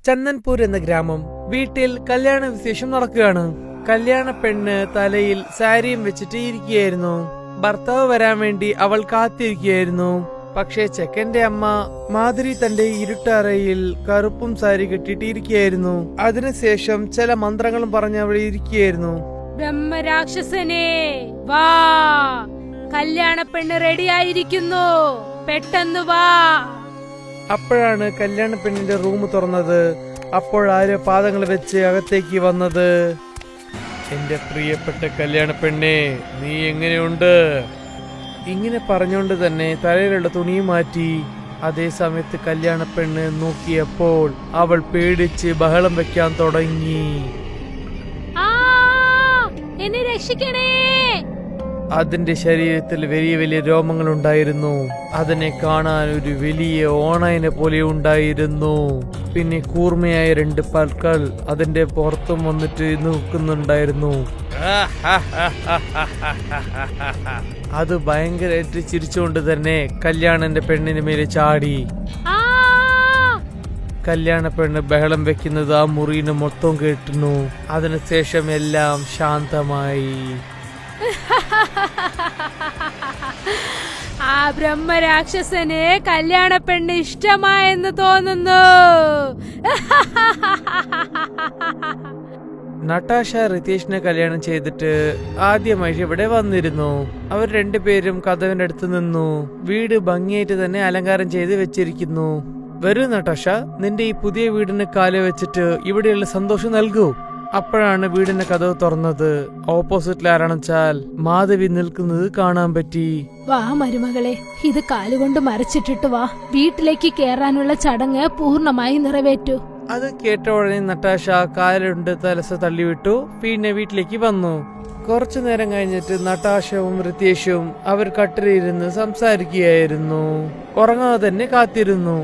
ചന്ദൻപൂർ എന്ന ഗ്രാമം. വീട്ടിൽ കല്യാണ വിശേഷം നടക്കുകയാണ്. കല്യാണ പെണ്ണ് തലയിൽ സാരിയും വെച്ചിട്ട് ഇരിക്കുകയായിരുന്നു. ഭർത്താവ് വരാൻ വേണ്ടി അവൾ കാത്തിരിക്കുകയായിരുന്നു. പക്ഷേ ചെക്കന്റെ അമ്മ മാധുരി തന്റെ ഇരുട്ടറയിൽ കറുപ്പും സാരി കെട്ടിയിട്ട് ഇരിക്കുകയായിരുന്നു. അതിനുശേഷം ചില മന്ത്രങ്ങളും പറഞ്ഞ് അവൾ ഇരിക്കുകയായിരുന്നു. ബ്രഹ്മരാക്ഷസനെ വാ, കല്യാണ പെണ്ണ് റെഡിയായിരിക്കുന്നു, പെട്ടെന്ന് വാ. അപ്പോഴാണ് കല്യാണ പെണ്ണിന്റെ റൂം തുറന്നത്. അപ്പോഴാരോ പാദങ്ങൾ വെച്ച് അകത്തേക്ക് വന്നത്. എന്റെ പ്രിയപ്പെട്ട കല്യാണ പെണ്ണെ, നീ എങ്ങനെയുണ്ട്? ഇങ്ങനെ പറഞ്ഞുകൊണ്ട് തന്നെ തലയിലുള്ള തുണിയും മാറ്റി. അതേ സമയത്ത് കല്യാണ പെണ്ണ് നോക്കിയപ്പോൾ അവൾ പേടിച്ച് ബഹളം വെക്കാൻ തുടങ്ങി. എന്നെ രക്ഷിക്കണേ! അതിന്റെ ശരീരത്തിൽ വലിയ വലിയ രോമങ്ങൾ ഉണ്ടായിരുന്നു. അതിനെ കാണാൻ ഒരു വലിയ ഓണായനെ പോലെ ഉണ്ടായിരുന്നു. പിന്നെ കൂർമ്മയായ 2 പൽക്കൾ അതിന്റെ പുറത്തും വന്നിട്ട് നിൽക്കുന്നുണ്ടായിരുന്നു. അത് ഭയങ്കരമായിട്ട് ചിരിച്ചുകൊണ്ട് തന്നെ കല്യാണന്റെ പെണ്ണിന് മേലെ ചാടി. കല്യാണ പെണ്ണ് ബഹളം വെക്കുന്നത് ആ മുറിന് മൊത്തം കേട്ടുന്നു. അതിനുശേഷം എല്ലാം ശാന്തമായി. ആ ബ്രഹ്മരാക്ഷസന് കല്യാണ പെണ്ണ് ഇഷ്ടമായെന്ന് തോന്നുന്നു. നട്ടാഷ റിതേഷിനെ കല്യാണം ചെയ്തിട്ട് ആദ്യമായി ഇവിടെ വന്നിരുന്നു. അവർ 2 പേരും കഥവിന്റെ അടുത്ത് നിന്നു. വീട് ഭംഗിയായിട്ട് തന്നെ അലങ്കാരം ചെയ്ത് വെച്ചിരിക്കുന്നു. വരൂ നട്ടാഷ, നിന്റെ ഈ പുതിയ വീടിന് കാല് വെച്ചിട്ട് ഇവിടെയുള്ള സന്തോഷം നൽകൂ. അപ്പോഴാണ് വീടിന്റെ കഥവ് തുറന്നത്. ഓപ്പോസിറ്റിൽ ആരാണെച്ചാൽ മാധവി നിൽക്കുന്നത് കാണാൻ പറ്റി. വാ മരുമകളെ, ഇത് കാലുകൊണ്ട് മറച്ചിട്ടിട്ട് വാ. വീട്ടിലേക്ക് കേറാനുള്ള ചടങ്ങ് പൂർണ്ണമായി നിറവേറ്റു. അത് കേട്ട ഉടനെ നട്ടാഷ കാലുണ്ട് തലസ തള്ളിവിട്ടു. പിന്നെ വീട്ടിലേക്ക് വന്നു. കുറച്ചു നേരം കഴിഞ്ഞിട്ട് നട്ടാഷവും റിതേഷും അവർ കട്ടിലിരുന്ന് സംസാരിക്കുകയായിരുന്നു. ഉറങ്ങാതെ തന്നെ കാത്തിരുന്നു.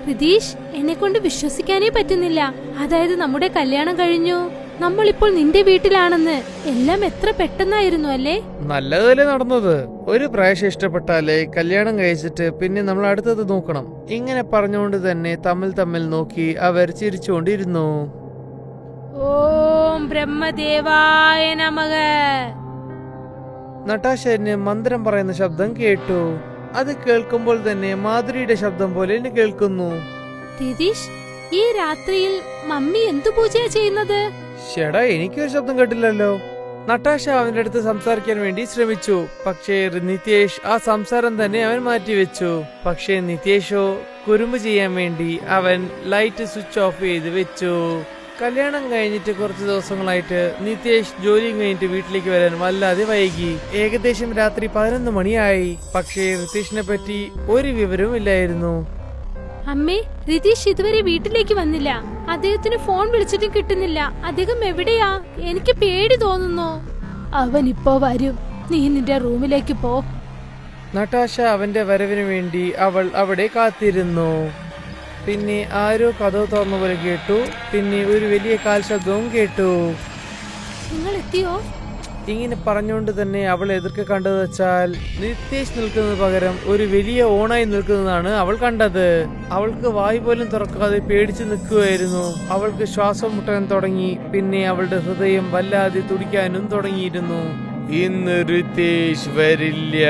റിതീഷ്, എന്നെ കൊണ്ട് വിശ്വസിക്കാനേ പറ്റുന്നില്ല. അതായത് നമ്മുടെ കല്യാണം കഴിഞ്ഞു, നമ്മളിപ്പോൾ നിന്റെ വീട്ടിലാണെന്ന്. എല്ലാം എത്ര പെട്ടെന്നായിരുന്നു അല്ലേ? നല്ലതല്ലേ നടന്നത്. ഒരു പ്രാവശ്യം ഇഷ്ടപ്പെട്ടാലേ കല്യാണം കഴിച്ചിട്ട് പിന്നെ നമ്മൾ അടുത്തത് നോക്കണം. ഇങ്ങനെ പറഞ്ഞുകൊണ്ട് തന്നെ തമ്മിൽ നോക്കി അവർ ചിരിച്ചുകൊണ്ടിരുന്നു. ഓം ബ്രഹ്മദേവായ നമഃ. നട്ടാശന് മന്ത്രം പറയുന്ന ശബ്ദം കേട്ടു. അത് കേൾക്കുമ്പോൾ തന്നെ മാധുരിയുടെ ശബ്ദം പോലെ എന്നെ കേൾക്കുന്നു. രതീഷ്, ഈ രാത്രിയിൽ മമ്മി എന്തു പൂജയാ ചെയ്യുന്നത്? ചേടാ, എനിക്കൊരു ശബ്ദം കേട്ടില്ലല്ലോ. നട്ടാഷ അവന്റെ അടുത്ത് സംസാരിക്കാൻ വേണ്ടി ശ്രമിച്ചു. പക്ഷേ നിതേഷ് ആ സംസാരം തന്നെ അവൻ മാറ്റിവെച്ചു. പക്ഷേ നിതേഷോ കുറുമ്പ് ചെയ്യാൻ വേണ്ടി അവൻ ലൈറ്റ് സ്വിച്ച് ഓഫ് ചെയ്ത് വെച്ചു. കല്യാണം കഴിഞ്ഞിട്ട് കുറച്ച് ദിവസങ്ങളായിട്ട് നിതേഷ് ജോലിയും കഴിഞ്ഞിട്ട് വീട്ടിലേക്ക് വരാൻ വല്ലാതെ വൈകി. ഏകദേശം രാത്രി 11 മണിയായി. പക്ഷേ റിതേഷിനെ പറ്റി ഒരു വിവരവും ഇല്ലായിരുന്നു. അമ്മേ, രതീഷ് ഇതുവരെ വീട്ടിലേക്ക് വന്നില്ല. അദ്ദേഹത്തിന് ഫോൺ വിളിച്ചിട്ടും കിട്ടുന്നില്ല. അദ്ദേഹം എവിടെയാ? എനിക്ക് പേടി തോന്നുന്നു. അവൻ ഇപ്പോ വരും. നീ നിന്റെ റൂമിലേക്ക് പോ. നട്ടാഷ അവന്റെ വരവിന് വേണ്ടി അവൾ അവിടെ കാത്തിരുന്നു. പിന്നെ ആരോ കഥവ് തുറന്ന പോലെ കേട്ടു. പിന്നെ ഒരു വലിയ കാൽ ശബ്ദവും കേട്ടു. നിങ്ങൾ എത്തിയോ? ഇങ്ങനെ പറഞ്ഞുകൊണ്ട് തന്നെ അവൾ എതിർക്കെ കണ്ടത് വെച്ചാൽ നിതേഷ് നിൽക്കുന്നത് പകരം ഒരു വലിയ ഓണായി നിൽക്കുന്നതാണ് അവൾ കണ്ടത്. അവൾക്ക് വായു പോലും തുറക്കാതെ പേടിച്ചു നിൽക്കുകയായിരുന്നു. അവൾക്ക് ശ്വാസം മുട്ടാൻ തുടങ്ങി. പിന്നെ അവളുടെ ഹൃദയം വല്ലാതെ തുടിക്കാനും തുടങ്ങിയിരുന്നു. ഇന്ന് റിതേഷ് വരില്ല.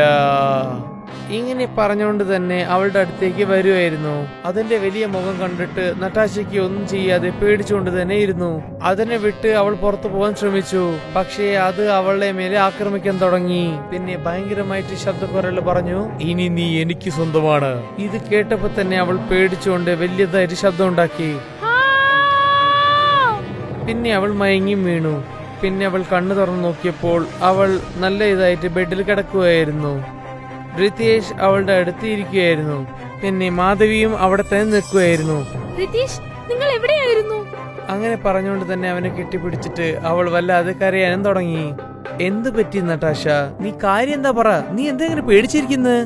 ഇങ്ങനെ പറഞ്ഞുകൊണ്ട് തന്നെ അവളുടെ അടുത്തേക്ക് വരുമായിരുന്നു. അതിന്റെ വലിയ മുഖം കണ്ടിട്ട് നട്ടാശയ്ക്ക് ഒന്നും ചെയ്യാതെ പേടിച്ചുകൊണ്ട് തന്നെ ഇരുന്നു. അതിനെ വിട്ട് അവൾ പുറത്തു പോകാൻ ശ്രമിച്ചു. പക്ഷേ അത് അവളുടെ മേലെ ആക്രമിക്കാൻ തുടങ്ങി. പിന്നെ ഭയങ്കരമായിട്ട് ശബ്ദക്കുറൽ പറഞ്ഞു, ഇനി നീ എനിക്ക് സ്വന്തമാണ്. ഇത് കേട്ടപ്പോ തന്നെ അവൾ പേടിച്ചുകൊണ്ട് വലിയതായിട്ട് ശബ്ദം ഉണ്ടാക്കി. പിന്നെ അവൾ മയങ്ങിയും വീണു. പിന്നെ അവൾ കണ്ണു തുറന്നു നോക്കിയപ്പോൾ അവൾ നല്ല ഇതായിട്ട് ബെഡിൽ കിടക്കുകയായിരുന്നു. റിതേഷ് അവളുടെ അടുത്ത് ഇരിക്കുകയായിരുന്നു. പിന്നെ മാധവിയും അവിടെ തന്നെ നിൽക്കുകയായിരുന്നു. റിതീഷ്, നിങ്ങൾ എവിടെയായിരുന്നു? അങ്ങനെ പറഞ്ഞുകൊണ്ട് തന്നെ അവനെ കെട്ടിപ്പിടിച്ചിട്ട് അവൾ വല്ലാതെ കരയാനും തുടങ്ങി. എന്ത് പറ്റി നട്ടാഷ? നീ കാര്യം എന്താ പറ. നീ എന്തെങ്കിലും പേടിച്ചിരിക്കുന്നത്?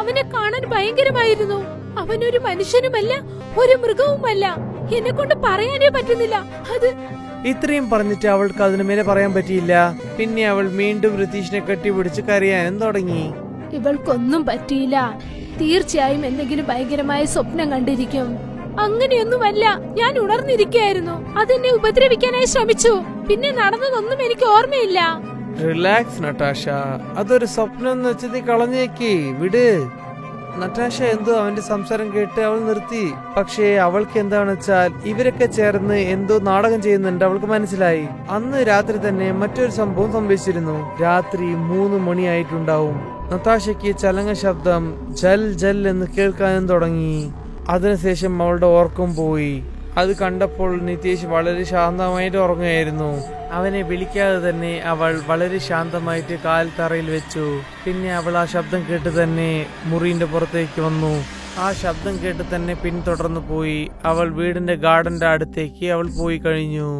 അവനെ കാണാൻ ഭയങ്കരമായിരുന്നു. അവനൊരു മനുഷ്യനുമല്ല, ഒരു മൃഗവുമല്ല. എന്നെ കൊണ്ട് പറയാനേ പറ്റുന്നില്ല. അത് ഇത്രയും പറഞ്ഞിട്ട് അവൾക്ക് അതിനു മേലെ പറയാൻ പറ്റിയില്ല. പിന്നെ അവൾ വീണ്ടും റിതീഷിനെ കെട്ടിപ്പിടിച്ച് കരയാനും തുടങ്ങി. ഇവൾക്കൊന്നും പറ്റിയില്ല. തീർച്ചയായും എന്തെങ്കിലും ഭയങ്കരമായ സ്വപ്നം കണ്ടിരിക്കും. അങ്ങനെയൊന്നുമല്ല, ഞാൻ ഉണർന്നിരിക്കുകയായിരുന്നു. അതെന്നെ ഉപദ്രവിക്കാനായി ശ്രമിച്ചു. പിന്നെ നടന്നതൊന്നും എനിക്ക് ഓർമ്മയില്ല. റിലാക്സ് നട്ടാഷ, അതൊരു സ്വപ്നം എന്ന് വെച്ച് നീ കളഞ്ഞേക്ക് വിട്. നട്ടാഷ എന്തോ അവന്റെ സംസാരം കേട്ട് അവൾ നിർത്തി. പക്ഷേ അവൾക്ക് എന്താണെന്ന് വെച്ചാൽ ഇവരൊക്കെ ചേർന്ന് എന്തോ നാടകം ചെയ്യുന്നുണ്ട് അവൾക്ക് മനസ്സിലായി. അന്ന് രാത്രി തന്നെ മറ്റൊരു സംഭവം സംഭവിച്ചിരുന്നു. രാത്രി 3 മണിയായിട്ടുണ്ടാവും. നതാഷയ്ക്ക് ചലങ്ങ ശബ്ദം ജൽ ജൽ എന്ന് കേൾക്കാനും തുടങ്ങി. അതിനുശേഷം അവളുടെ ഓർക്കം പോയി. അത് കണ്ടപ്പോൾ നിതീഷ് വളരെ ശാന്തമായിട്ട് ഉറങ്ങുകയായിരുന്നു. അവനെ വിളിക്കാതെ തന്നെ അവൾ വളരെ ശാന്തമായിട്ട് കാൽ തറയിൽ വെച്ചു. പിന്നെ അവൾ ആ ശബ്ദം കേട്ട് തന്നെ മുറിന്റെ പുറത്തേക്ക് വന്നു. ആ ശബ്ദം കേട്ട് തന്നെ പിന്തുടർന്നു പോയി. അവൾ വീടിന്റെ ഗാർഡന്റെ അടുത്തേക്ക് അവൾ പോയി കഴിഞ്ഞു.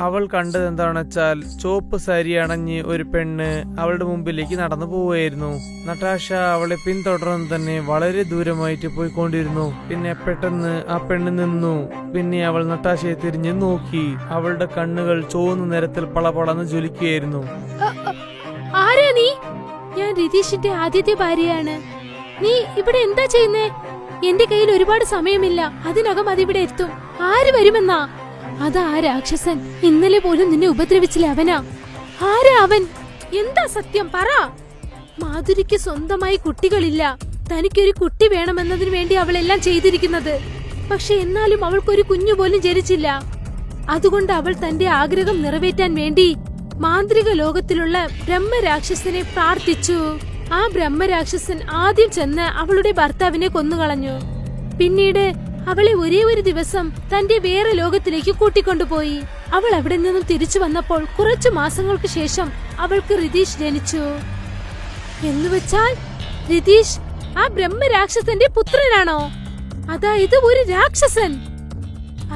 അവൾ കണ്ടത് എന്താണെന്ന് വെച്ചാൽ ചുവപ്പ് സാരി അണഞ്ഞ് ഒരു പെണ്ണ് അവളുടെ മുമ്പിലേക്ക് നടന്നു പോവുകയായിരുന്നു. നട്ടാഷ അവളെ പിന്തുടർന്ന് തന്നെ വളരെ ദൂരമായിട്ട് പോയിക്കൊണ്ടിരുന്നു. പിന്നെ പെട്ടെന്ന് ആ പെണ്ണ് നിന്നു. പിന്നെ അവൾ നട്ടാഷയെ തിരിഞ്ഞു നോക്കി. അവളുടെ കണ്ണുകൾ ചുവന്ന നിറത്തിൽ പളപളന്ന് ജ്വലിക്കുകയായിരുന്നു. ആരാ നീ? ഞാൻ രതീഷിന്റെ ആദ്യത്തെ ഭാര്യയാണ്. നീ ഇവിടെ എന്താ ചെയ്യുന്നേ? എന്റെ കയ്യിൽ ഒരുപാട് സമയമില്ല, അതിനകം അതിവിടെ എത്തും. ആര് വരുമെന്നാ? അതാ ആ രാക്ഷസൻ. ഇന്നലെ പോലും നിന്നെ ഉപദ്രവിച്ചില്ല അവനാ. ആരാ അവൻ? എന്താ സത്യം പറ. മാധുരിക്ക് സ്വന്തമായി കുട്ടികളില്ല. തനിക്കൊരു കുട്ടി വേണമെന്നതിന് വേണ്ടി അവളെല്ലാം ചെയ്തിരിക്കുന്നത്. പക്ഷെ എന്നാലും അവൾക്കൊരു കുഞ്ഞു പോലും ജനിച്ചില്ല. അതുകൊണ്ട് അവൾ തന്റെ ആഗ്രഹം നിറവേറ്റാൻ വേണ്ടി മാന്ത്രിക ലോകത്തിലുള്ള ബ്രഹ്മരാക്ഷസനെ പ്രാർത്ഥിച്ചു. ആ ബ്രഹ്മരാക്ഷസൻ ആദ്യം ചെന്ന് അവളുടെ ഭർത്താവിനെ കൊന്നുകളഞ്ഞു. പിന്നീട് അവളെ ഒരേ ഒരു ദിവസം തന്റെ വേറെ ലോകത്തിലേക്ക് കൂട്ടിക്കൊണ്ടുപോയി. അവൾ അവിടെ നിന്നും തിരിച്ചു വന്നപ്പോൾ കുറച്ചു മാസങ്ങൾക്ക് ശേഷം അവൾക്ക് രതീഷ് ജനിച്ചു. എന്നുവെച്ചാൽ രതീഷ് ആ ബ്രഹ്മരാക്ഷസന്റെ പുത്രനാണോ? അതായത് ഒരു രാക്ഷസൻ.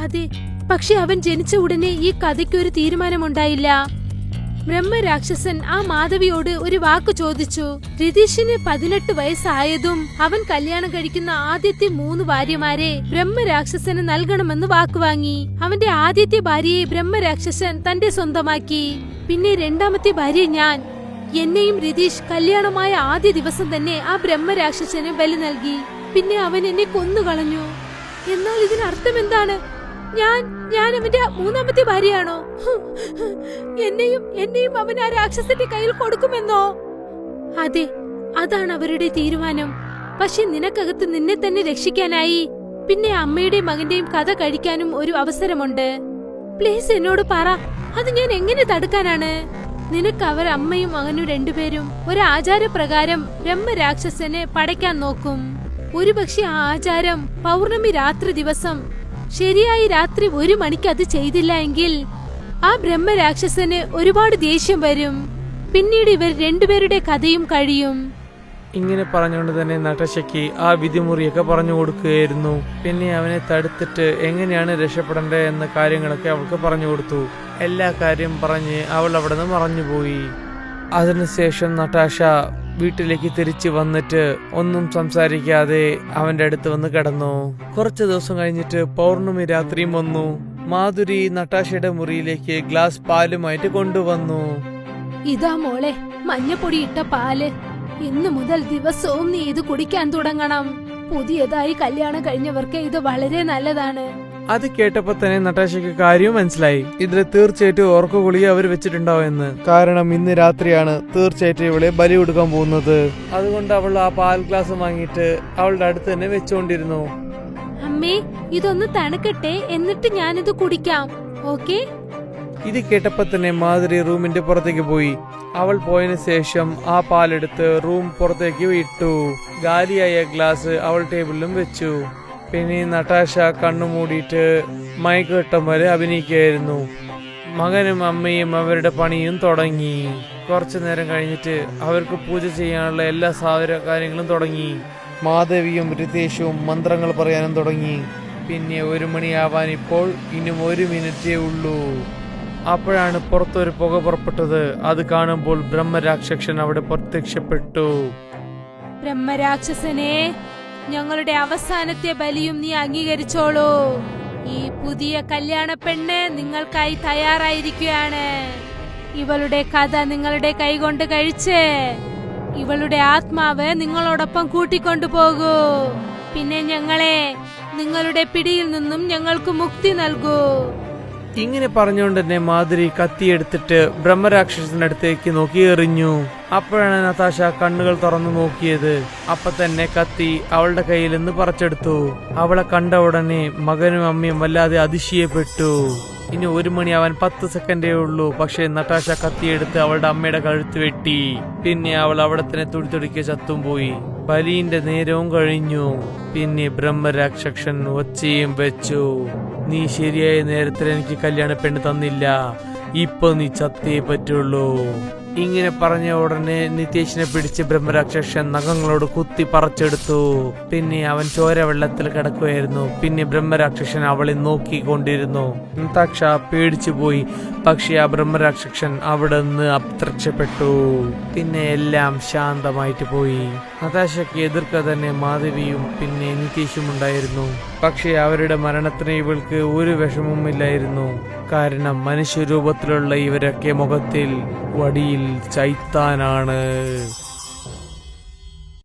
അതെ, പക്ഷെ അവൻ ജനിച്ച ഉടനെ ഈ കഥയ്ക്ക് ഒരു തീരുമാനമുണ്ടായില്ല. ബ്രഹ്മരാക്ഷസൻ ആ മാധവിയോട് ഒരു വാക്ക് ചോദിച്ചു. രതീഷിന് 18 വയസ്സായതും അവൻ കല്യാണം കഴിക്കുന്ന ആദ്യത്തെ 3 ഭാര്യമാരെ ബ്രഹ്മരാക്ഷസന് നൽകണമെന്ന് വാക്കുവാങ്ങി. അവന്റെ ആദ്യത്തെ ഭാര്യയെ ബ്രഹ്മരാക്ഷസൻ തന്റെ സ്വന്തമാക്കി. പിന്നെ രണ്ടാമത്തെ ഭാര്യ ഞാൻ. എന്നെയും രതീഷ് കല്യാണമായ ആദ്യ ദിവസം തന്നെ ആ ബ്രഹ്മരാക്ഷസന് ബലി നൽകി. പിന്നെ അവൻ എന്നെ കൊന്നുകളഞ്ഞു. എന്നാൽ ഇതിനർത്ഥം എന്താണ്? ഞാൻ അവന്റെ 3ാമത്തെ ഭാര്യയാണോ? എന്നെയും അവൻ ആ രാക്ഷസന്റെ കയ്യിൽ കൊടുക്കുമെന്നോ? അതെ, അതാണ് അവരുടെ തീരുമാനം. പക്ഷെ നിനക്കകത്ത് നിന്നെ തന്നെ രക്ഷിക്കാനായി പിന്നെ അമ്മയുടെയും മകന്റെയും കഥ കഴിക്കാനും ഒരു അവസരമുണ്ട്. പ്ലീസ് എന്നോട് പറ, അത് ഞാൻ എങ്ങനെ തടുക്കാനാണ്? നിനക്ക് അവർ അമ്മയും മകനും രണ്ടുപേരും ഒരു ആചാരപ്രകാരം ബ്രഹ്മരാക്ഷസനെ പടയ്ക്കാൻ നോക്കും. ഒരുപക്ഷെ ആ ആചാരം പൗർണമി രാത്രി ദിവസം ശരിയായി രാത്രി 1 മണിക്ക് അത് ചെയ്തില്ല എങ്കിൽ ആ ബ്രഹ്മരാക്ഷസന് ഒരുപാട് ദേഷ്യം വരും. പിന്നീട് ഇവർ രണ്ടുപേരുടെ കഥയും കഴിയും. ഇങ്ങനെ പറഞ്ഞുകൊണ്ട് തന്നെ നട്ടാഷയ്ക്ക് ആ വിധിമുറിയൊക്കെ പറഞ്ഞു കൊടുക്കുകയായിരുന്നു. പിന്നെ അവനെ തടുത്തിട്ട് എങ്ങനെയാണ് രക്ഷപ്പെടേണ്ടത് എന്ന കാര്യങ്ങളൊക്കെ അവൾക്ക് പറഞ്ഞു കൊടുത്തു. എല്ലാ കാര്യം പറഞ്ഞ് അവൾ അവിടെ നിന്ന് മറഞ്ഞുപോയി. അതിനുശേഷം നട്ടാഷ വീട്ടിലേക്ക് തിരിച്ചു വന്നിട്ട് ഒന്നും സംസാരിക്കാതെ അവന്റെ അടുത്ത് വന്ന് കിടന്നു. കുറച്ചു ദിവസം കഴിഞ്ഞിട്ട് പൗർണമി രാത്രിയും വന്നു. മാധുരി നട്ടാഷയുടെ മുറിയിലേക്ക് ഗ്ലാസ് പാലുമായിട്ട് കൊണ്ടുവന്നു. ഇതാ മോളെ, മഞ്ഞപ്പൊടി ഇട്ട പാല്. ഇന്നു മുതൽ ദിവസവും നീ ഇത് കുടിക്കാൻ തുടങ്ങണം. പുതിയതായി കല്യാണം കഴിഞ്ഞവർക്ക് ഇത് വളരെ നല്ലതാണ്. അത് കേട്ടപ്പോ തന്നെ നട്ടാഷയ്ക്ക് കാര്യം മനസ്സിലായി. ഇതിൽ തീർച്ചയായിട്ടും ഓർക്ക ഗുളിക അവർ വെച്ചിട്ടുണ്ടാവും എന്ന്. കാരണം ഇന്ന് രാത്രിയാണ് തീർച്ചയായിട്ടും ഇവളെ ബലി കൊടുക്കാൻ പോകുന്നത്. അതുകൊണ്ട് അവൾ ആ പാൽ ഗ്ലാസ് വാങ്ങിയിട്ട് അവളുടെ അടുത്ത് തന്നെ വെച്ചുകൊണ്ടിരുന്നു. അമ്മേ, ഇതൊന്ന് തണുക്കട്ടെ, എന്നിട്ട് ഞാനിത് കുടിക്കാം. ഓക്കേ? ഇത് കേട്ടപ്പോ തന്നെ മാധുരി റൂമിന്റെ പുറത്തേക്ക് പോയി. അവൾ പോയതിനു ശേഷം ആ പാലെടുത്ത് റൂം പുറത്തേക്ക് ഇട്ടു. ഗാലിയായ ഗ്ലാസ് അവൾ ടേബിളിലും വെച്ചു. പിന്നെ നട്ടാഷ കണ്ണുമൂടിയിട്ട് മയക്കട്ടം വരെ അഭിനയിക്കുകയായിരുന്നു. മകനും അമ്മയും അവരുടെ പണിയും തുടങ്ങി. കുറച്ചു നേരം കഴിഞ്ഞിട്ട് അവർക്ക് പൂജ ചെയ്യാനുള്ള എല്ലാ സാധന കാര്യങ്ങളും തുടങ്ങി. മാധവിയും രതീഷും മന്ത്രങ്ങൾ പറയാനും തുടങ്ങി. പിന്നെ 1 മണിയാവാൻ ഇപ്പോൾ ഇനിയും 1 മിനിറ്റേ ഉള്ളൂ. അപ്പോഴാണ് പുറത്തൊരു പുക പുറപ്പെട്ടത്. അത് കാണുമ്പോൾ ബ്രഹ്മരാക്ഷസൻ അവിടെ പ്രത്യക്ഷപ്പെട്ടു. ബ്രഹ്മരാക്ഷസനെ, ഞങ്ങളുടെ അവസാനത്തെ ബലിയും നീ അംഗീകരിച്ചോളൂ. ഈ പുതിയ കല്യാണ പെണ്ണ് നിങ്ങൾക്കായി തയ്യാറായിരിക്കുകയാണ്. ഇവളുടെ കഥ നിങ്ങളുടെ കൈകൊണ്ട് കഴിച്ച് ഇവളുടെ ആത്മാവ് നിങ്ങളോടൊപ്പം കൂട്ടിക്കൊണ്ടുപോകൂ. പിന്നെ ഞങ്ങളെ നിങ്ങളുടെ പിടിയിൽ നിന്നും ഞങ്ങൾക്ക് മുക്തി നൽകൂ. ഇങ്ങനെ പറഞ്ഞുകൊണ്ട് തന്നെ മാധുരി കത്തിയെടുത്തിട്ട് ബ്രഹ്മരാക്ഷസന്റെ അടുത്തേക്ക് നോക്കി എറിഞ്ഞു. അപ്പോഴാണ് നതാശ കണ്ണുകൾ തുറന്നു നോക്കിയത്. അപ്പൊ തന്നെ കത്തി അവളുടെ കയ്യിൽ നിന്ന് പറിച്ചെടുത്തു. അവളെ കണ്ട ഉടനെ മകനും അമ്മയും വല്ലാതെ അതിശയപ്പെട്ടു. ഇനി 1 മണിയാവാൻ 10 സെക്കൻഡേ ഉള്ളൂ. പക്ഷെ നതാശ കത്തിയെടുത്ത് അവളുടെ അമ്മയുടെ കഴുത്ത് വെട്ടി. പിന്നെ അവൾ അവിടെ തന്നെ തുടിതുടിക്ക് ചത്തും പോയി. ബലിന്റെ നേരവും കഴിഞ്ഞു. പിന്നെ ബ്രഹ്മരാക്ഷസൻ ഒച്ചയും വെച്ചു, നീ ശരിയായ നേരത്തിൽ എനിക്ക് കല്യാണ പെണ്ണ് തന്നില്ല, ഇപ്പൊ നീ ചത്തേ പറ്റുള്ളൂ. ഇങ്ങനെ പറഞ്ഞ ഉടനെ നിതേഷിനെ പിടിച്ച് ബ്രഹ്മരാക്ഷസൻ നഖങ്ങളോട് കുത്തി പറിച്ചെടുത്തു. പിന്നെ അവൻ ചോര വെള്ളത്തിൽ കിടക്കുകയായിരുന്നു. പിന്നെ ബ്രഹ്മരാക്ഷസൻ അവളെ നോക്കിക്കൊണ്ടിരുന്നു. നതാശ പേടിച്ചു പോയി. പക്ഷെ ആ ബ്രഹ്മരാക്ഷസൻ അവിടെ നിന്ന് അപ്രത്യക്ഷപ്പെട്ടു. പിന്നെ എല്ലാം ശാന്തമായിട്ട് പോയി. നതാശയ്ക്ക് എതിർക്ക തന്നെ മാധവിയും പിന്നെ നിതേഷും ഉണ്ടായിരുന്നു. പക്ഷെ അവരുടെ മരണത്തിന് ഇവൾക്ക് ഒരു വിഷമവും ഇല്ലായിരുന്നു. കാരണം മനുഷ്യരൂപത്തിലുള്ള ഇവരൊക്കെ മുഖത്തിൽ വടിയിൽ ചൈത്താനാണ്.